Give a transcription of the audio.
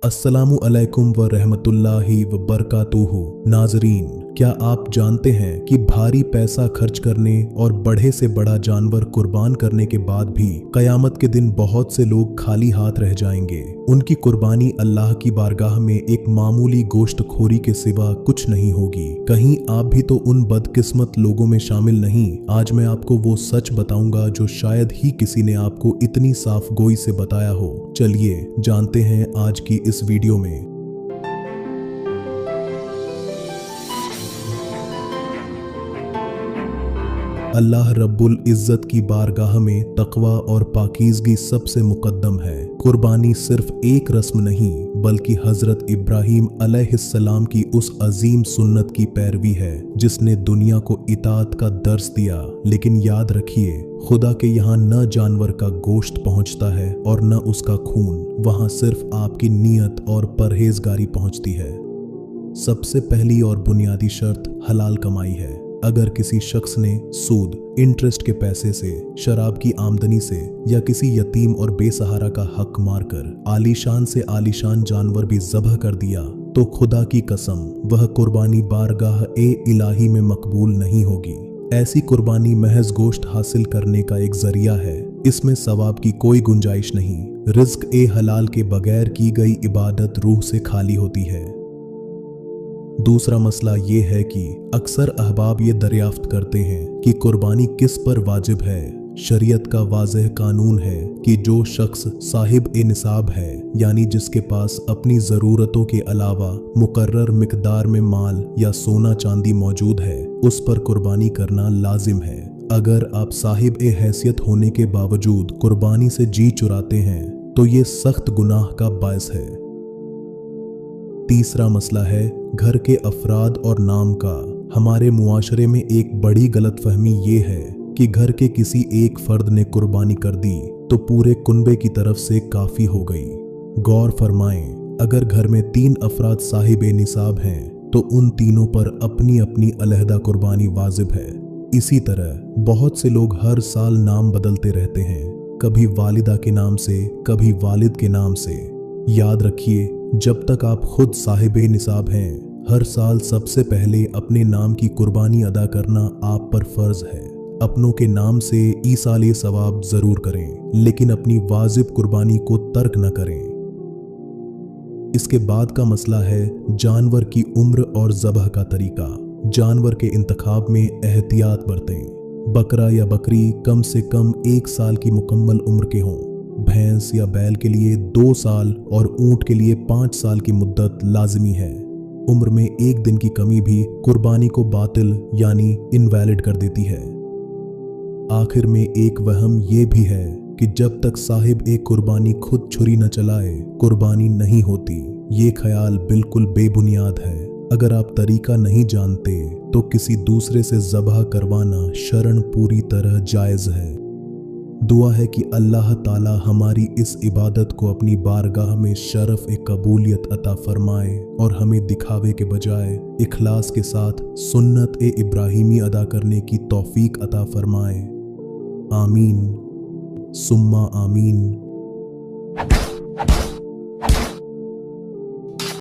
अस्सलामु अलैकुम व रहमतुल्लाहि व बरकातुहू। नाजरीन, क्या आप जानते हैं कि भारी पैसा खर्च करने और बड़े से बड़ा जानवर कुर्बान करने के बाद भी कयामत के दिन बहुत से लोग खाली हाथ रह जाएंगे। उनकी कुर्बानी अल्लाह की बारगाह में एक मामूली गोश्तखोरी के सिवा कुछ नहीं होगी। कहीं आप भी तो उन बदकिस्मत लोगों में शामिल नहीं। आज मैं आपको वो सच बताऊंगा जो शायद ही किसी ने आपको इतनी साफ गोई से बताया हो। चलिए जानते हैं आज की इस वीडियो में। अल्लाह रब्बुल इज्जत की बारगाह में तकवा और पाकीज़गी सबसे मुकद्दम है। कुर्बानी सिर्फ एक रस्म नहीं बल्कि हजरत इब्राहीम अलैहिस्सलाम की उस अजीम सुन्नत की पैरवी है जिसने दुनिया को इताअत का दर्स दिया। लेकिन याद रखिए, खुदा के यहाँ न जानवर का गोश्त पहुँचता है और न उसका खून, वहाँ सिर्फ आपकी नीयत और परहेजगारी पहुँचती है। सबसे पहली और बुनियादी शर्त हलाल कमाई है। अगर किसी शख्स ने सूद, इंटरेस्ट के पैसे से, शराब की आमदनी से या किसी यतीम और बेसहारा का हक मारकर आलीशान से आलीशान जानवर भी ज़बह कर दिया तो खुदा की कसम वह कुर्बानी बारगाह ए इलाही में मकबूल नहीं होगी। ऐसी कुर्बानी महज गोश्त हासिल करने का एक जरिया है। इसमें सवाब की कोई गुंजाइश नहीं। रिज्क ए हलाल के बगैर की गई इबादत रूह से खाली होती है। दूसरा मसला ये है कि अक्सर अहबाब ये दरियाफ्त करते हैं कि कुर्बानी किस पर वाजिब है। शरीयत का वाज़ेह कानून है कि जो शख्स साहिब ए निसाब है, यानी जिसके पास अपनी ज़रूरतों के अलावा मुकर्रर मिकदार में माल या सोना चांदी मौजूद है, उस पर कुर्बानी करना लाजिम है। अगर आप साहिब ए हैसियत होने के बावजूद कुर्बानी से जी चुराते हैं तो ये सख्त गुनाह का बायस है। तीसरा मसला है घर के अफराद और नाम का। हमारे मुआशरे में एक बड़ी गलतफहमी ये है कि घर के किसी एक फर्द ने कुर्बानी कर दी तो पूरे कुनबे की तरफ से काफी हो गई। गौर फरमाएं, अगर घर में 3 अफराद साहिब निसाब हैं तो उन तीनों पर अपनी अपनी अलहदा कुर्बानी वाजिब है। इसी तरह बहुत से लोग हर साल नाम बदलते रहते हैं, कभी वालिदा के नाम से, कभी वालिद के नाम से। याद रखिए, जब तक आप खुद साहिबे निसाब हैं, हर साल सबसे पहले अपने नाम की कुर्बानी अदा करना आप पर फर्ज है। अपनों के नाम से ईसाले सवाब जरूर करें, लेकिन अपनी वाजिब कुर्बानी को तर्क न करें। इसके बाद का मसला है जानवर की उम्र और ज़बह का तरीका। जानवर के इंतखाब में एहतियात बरतें। बकरा या बकरी कम से कम 1 साल की मुकम्मल उम्र के हों। भैंस या बैल के लिए 2 साल और ऊंट के लिए 5 साल की मुद्दत लाजिमी है। उम्र में 1 दिन की कमी भी कुर्बानी को बातिल यानी इनवैलिड कर देती है। आखिर में एक वहम ये भी है कि जब तक साहिब एक कुर्बानी खुद छुरी न चलाए, कुर्बानी नहीं होती। ये ख्याल बिल्कुल बेबुनियाद है। अगर आप तरीका नहीं जानते तो किसी दूसरे से ज़बह करवाना शरन पूरी तरह जायज़ है। दुआ है कि अल्लाह ताला हमारी इस इबादत को अपनी बारगाह में शरफ ए कबूलियत अता फरमाए और हमें दिखावे के बजाय इखलास के साथ सुन्नत ए इब्राहीमी अदा करने की तौफीक अता फरमाए। आमीन सुम्मा आमीन।